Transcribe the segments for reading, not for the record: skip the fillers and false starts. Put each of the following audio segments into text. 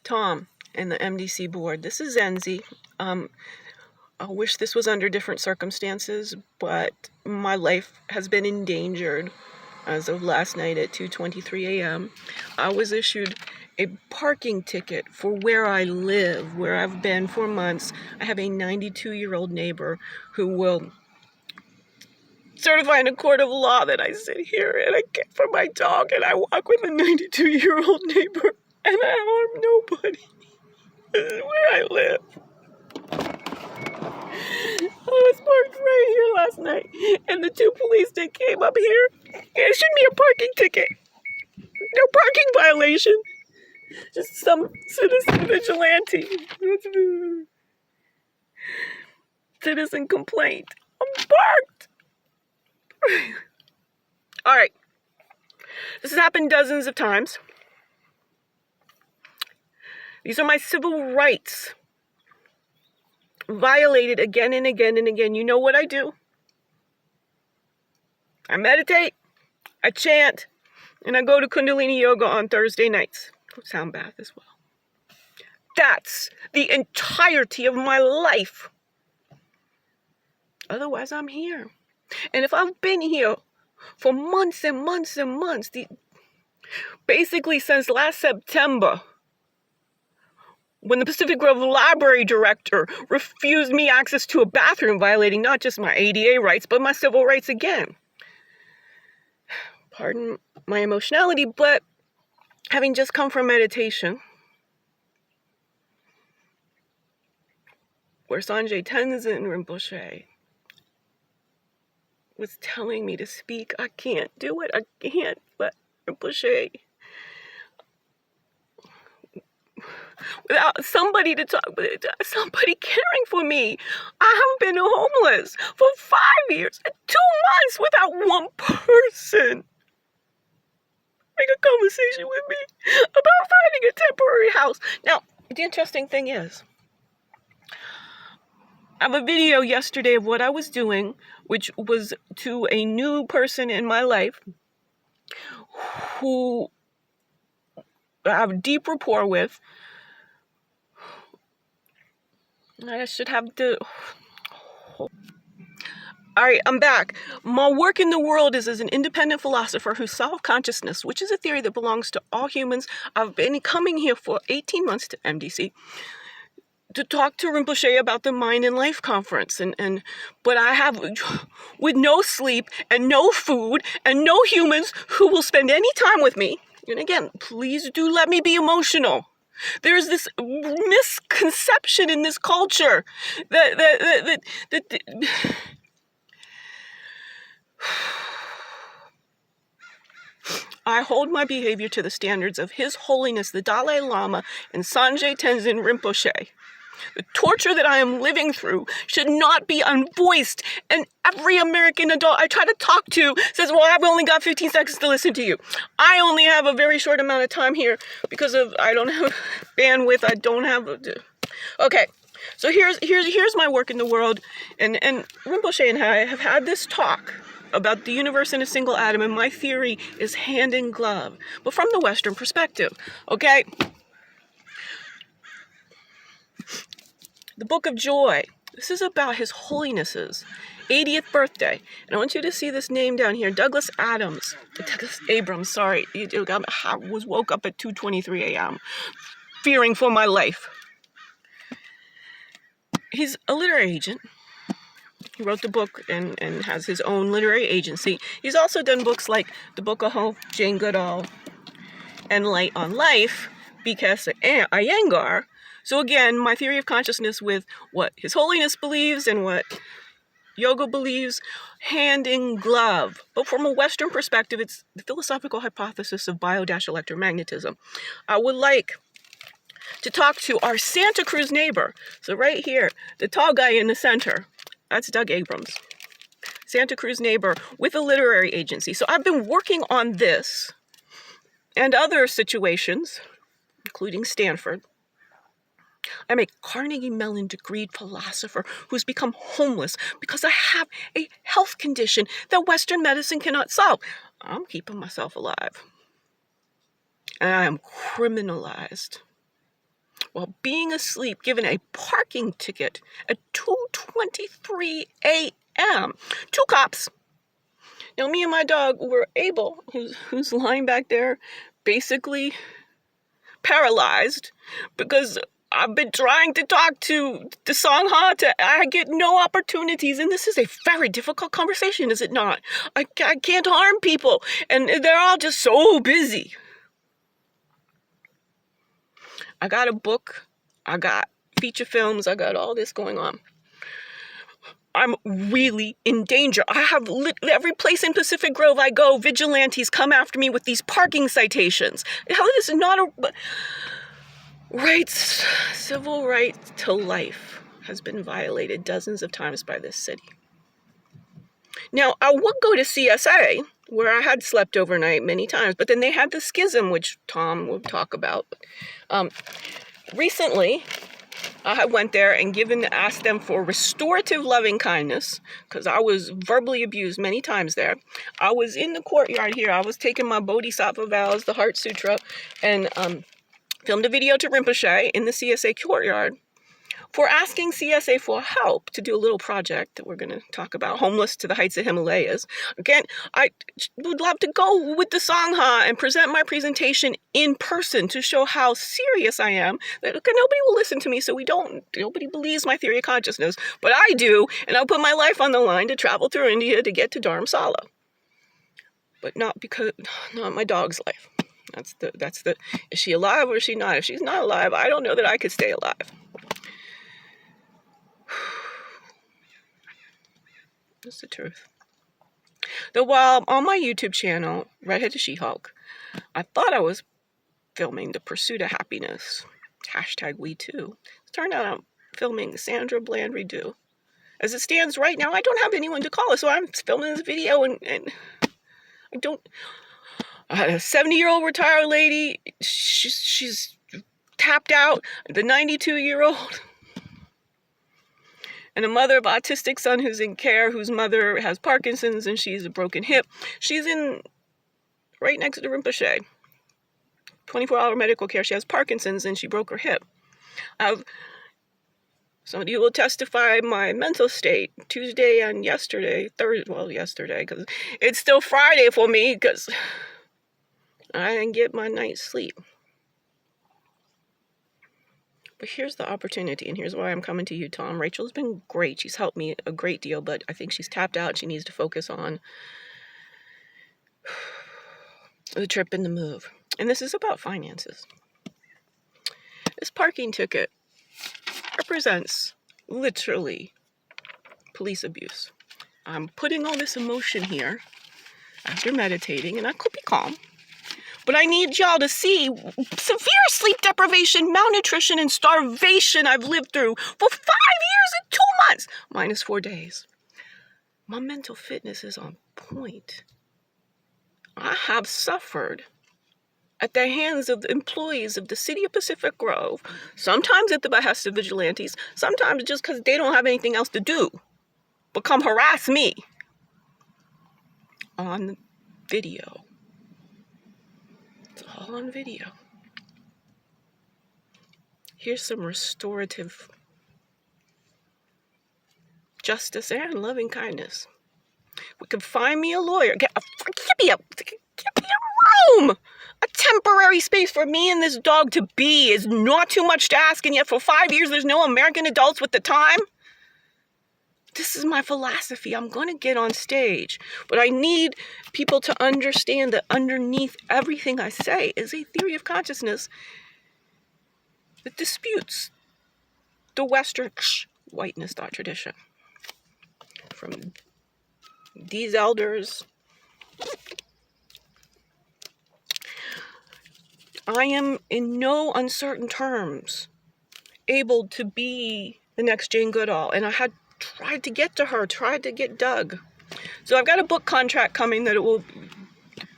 Tom and the MDC board. This is Enzi. I wish this was under different circumstances, but my life has been endangered as of last night at 2:23 a.m. I was issued a parking ticket for where I live, where I've been for months. I have a 92-year-old neighbor who will certify in a court of law that I sit here and I care for my dog and I walk with a 92-year-old neighbor and I harm nobody. This is where I live. I was parked right here last night, and the two police that came up here issued me a parking ticket. No parking violation. Just some citizen vigilante. Citizen complaint. I'm parked. All right. This has happened dozens of times. These are my civil rights. Violated again and again and again. You know what I do? I meditate, I chant, and I go to Kundalini Yoga on Thursday nights. Sound bath as well. That's the entirety of my life. Otherwise, I'm here. And if I've been here for months and months and months, basically since last September, when the Pacific Grove Library director refused me access to a bathroom, violating not just my ADA rights, but my civil rights again. Pardon my emotionality, but having just come from meditation, where Sanjay Tenzin Rinpoche was telling me to speak, I can't do it, I can't, but Rinpoche, without somebody to talk, somebody caring for me. I haven't been homeless for 5 years and 2 months without one person make a conversation with me about finding a temporary house. Now, the interesting thing is, I have a video yesterday of what I was doing, which was to a new person in my life who I have a deep rapport with. I should have to... All right, I'm back. My work in the world is as an independent philosopher whose self-consciousness, which is a theory that belongs to all humans. I've been coming here for 18 months to MDC to talk to Rinpoche about the Mind and Life conference. But I have, with no sleep and no food and no humans who will spend any time with me. And again, please do let me be emotional. There's this misconception in this culture that I hold my behavior to the standards of His Holiness the Dalai Lama and Sanjay Tenzin Rinpoche. The torture that I am living through should not be unvoiced. And every American adult I try to talk to says, well, I've only got 15 seconds to listen to you. I only have a very short amount of time here because I don't have bandwidth. I don't have... Okay, so here's my work in the world. And Rinpoche and I have had this talk about the universe in a single atom, and my theory is hand in glove, but from the Western perspective, okay? The Book of Joy. This is about His Holiness's 80th birthday. And I want you to see this name down here, Douglas Abrams, sorry. I was woke up at 2:23 a.m. fearing for my life. He's a literary agent. He wrote the book and has his own literary agency. He's also done books like The Book of Hope, Jane Goodall, and Light on Life, because Iyengar. So again, my theory of consciousness with what His Holiness believes and what yoga believes, hand in glove. But from a Western perspective, it's the philosophical hypothesis of bio-electromagnetism. I would like to talk to our Santa Cruz neighbor. So right here, the tall guy in the center, that's Doug Abrams. Santa Cruz neighbor with a literary agency. So I've been working on this and other situations, including Stanford. I'm a Carnegie Mellon degreed philosopher who's become homeless because I have a health condition that Western medicine cannot solve. I'm keeping myself alive. And I am criminalized. while being asleep given a parking ticket at 2:23 a.m. Two cops. Now, me and my dog were able, who's lying back there, basically paralyzed, because I've been trying to talk to the Sangha, I get no opportunities, and this is a very difficult conversation, is it not? I can't harm people, and they're all just so busy. I got a book, I got feature films, I got all this going on. I'm really in danger. I have every place in Pacific Grove I go, vigilantes come after me with these parking citations. How this is not a... Rights, civil right to life has been violated dozens of times by this city. Now, I would go to CSA, where I had slept overnight many times, but then they had the schism, which Tom will talk about. Recently, I went there and asked them for restorative loving-kindness, because I was verbally abused many times there. I was in the courtyard here. I was taking my Bodhisattva vows, the Heart Sutra, and filmed a video to Rinpoche in the CSA courtyard for asking CSA for help to do a little project that we're going to talk about, Homeless to the Heights of Himalayas. Again, I would love to go with the Sangha and present my presentation in person to show how serious I am. That nobody will listen to me, so nobody believes my theory of consciousness, but I do, and I'll put my life on the line to travel through India to get to Dharamsala. But not my dog's life. That's the, is she alive or is she not? If she's not alive, I don't know that I could stay alive. That's the truth. Though while on my YouTube channel, Redheaded She-Hulk, I thought I was filming The Pursuit of Happiness. #we too. It turned out I'm filming Sandra Bland Redo. As it stands right now, I don't have anyone to call, so I'm filming this video and I don't... I had a 70-year-old retired lady. She's tapped out. The 92-year-old. And a mother of autistic son who's in care, whose mother has Parkinson's and she's a broken hip. She's right next to Rinpoche. 24-hour medical care. She has Parkinson's and she broke her hip. Somebody will testify my mental state Tuesday and yesterday, yesterday, because it's still Friday for me, because I didn't get my night's sleep. But here's the opportunity, and here's why I'm coming to you, Tom. Rachel's been great. She's helped me a great deal, but I think she's tapped out. She needs to focus on the trip and the move. And this is about finances. This parking ticket represents literally police abuse. I'm putting all this emotion here after meditating, and I could be calm. But I need y'all to see severe sleep deprivation, malnutrition, and starvation I've lived through for 5 years and 2 months, minus 4 days. My mental fitness is on point. I have suffered at the hands of the employees of the city of Pacific Grove, sometimes at the behest of vigilantes, sometimes just because they don't have anything else to do but come harass me on video. It's all on video. Here's some restorative justice and loving kindness. We could find me a lawyer. Give me a room. A temporary space for me and this dog to be is not too much to ask, and yet for 5 years there's no American adults with the time. This is my philosophy. I'm going to get on stage, but I need people to understand that underneath everything I say is a theory of consciousness that disputes the Western whiteness thought tradition. From these elders, I am in no uncertain terms able to be the next Jane Goodall, and I had tried to get to her, tried to get Doug. So I've got a book contract coming that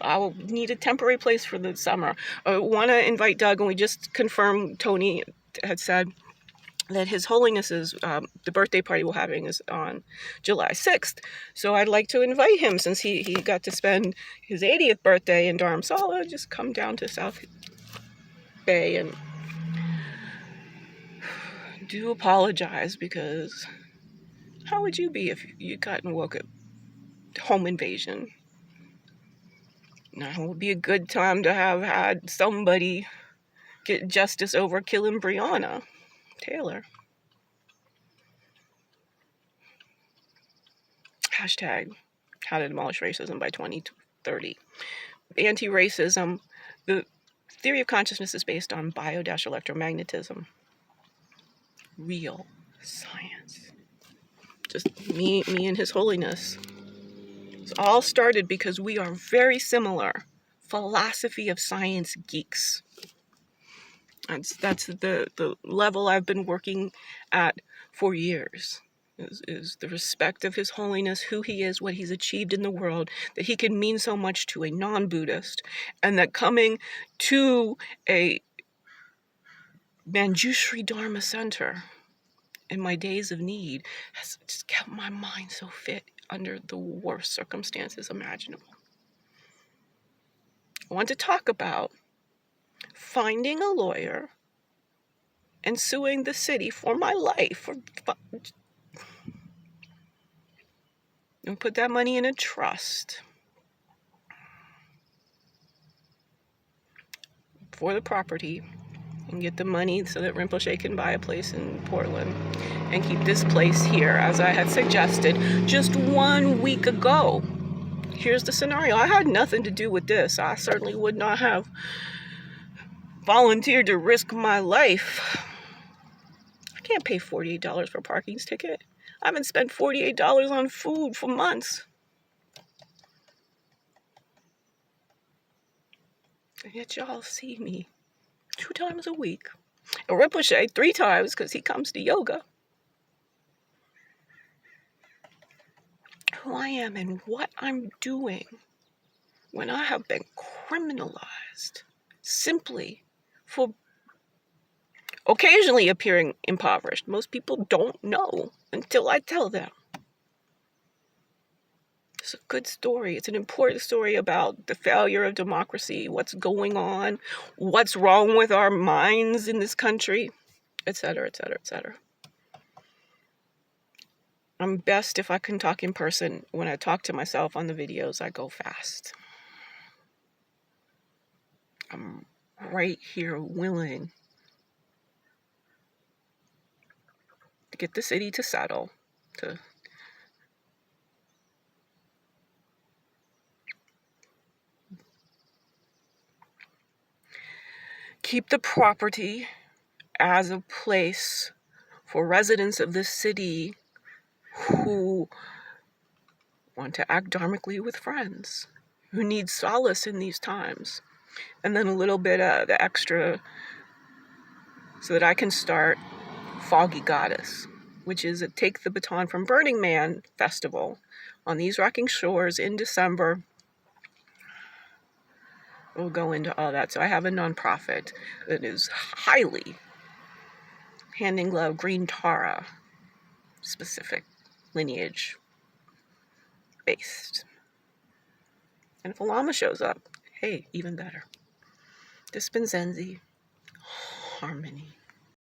I will need a temporary place for the summer. I want to invite Doug, and we just confirmed, Tony had said that His Holiness's, the birthday party we're having is on July 6th. So I'd like to invite him, since he got to spend his 80th birthday in Dharamsala, just come down to South Bay and do apologize, because how would you be if you got in woke at home invasion? Now would be a good time to have had somebody get justice over killing Breonna Taylor. Hashtag how to demolish racism by 2030. Anti-racism, the theory of consciousness is based on bio-electromagnetism. Real science. Just me and His Holiness. It's all started because we are very similar philosophy of science geeks. That's the level I've been working at for years. Is the respect of His Holiness, who he is, what he's achieved in the world, that he can mean so much to a non-Buddhist, and that coming to a Manjushri Dharma center in my days of need has just kept my mind so fit under the worst circumstances imaginable. I want to talk about finding a lawyer and suing the city for my life, and put that money in a trust for the property and get the money so that Rinpoche can buy a place in Portland and keep this place here, as I had suggested just 1 week ago. Here's the scenario. I had nothing to do with this. I certainly would not have volunteered to risk my life. I can't pay $48 for a parking ticket. I haven't spent $48 on food for months. And yet y'all see me 2 times a week. And Rinpoche 3 times because he comes to yoga. Who I am and what I'm doing when I have been criminalized simply for occasionally appearing impoverished. Most people don't know until I tell them. It's a good story. It's an important story about the failure of democracy, what's going on, what's wrong with our minds in this country, etc., etc., etc. I'm best if I can talk in person. When I talk to myself on the videos, I go fast. I'm right here willing to get the city to settle, to keep the property as a place for residents of the city who want to act dharmically with friends, who need solace in these times. And then a little bit of the extra so that I can start Foggy Goddess, which is a Take the Baton from Burning Man festival on these rocking shores in December. We'll go into all that. So I have a nonprofit that is highly hand in glove green Tara specific lineage based. And if a llama shows up, hey, even better. Dispenzenzi, harmony.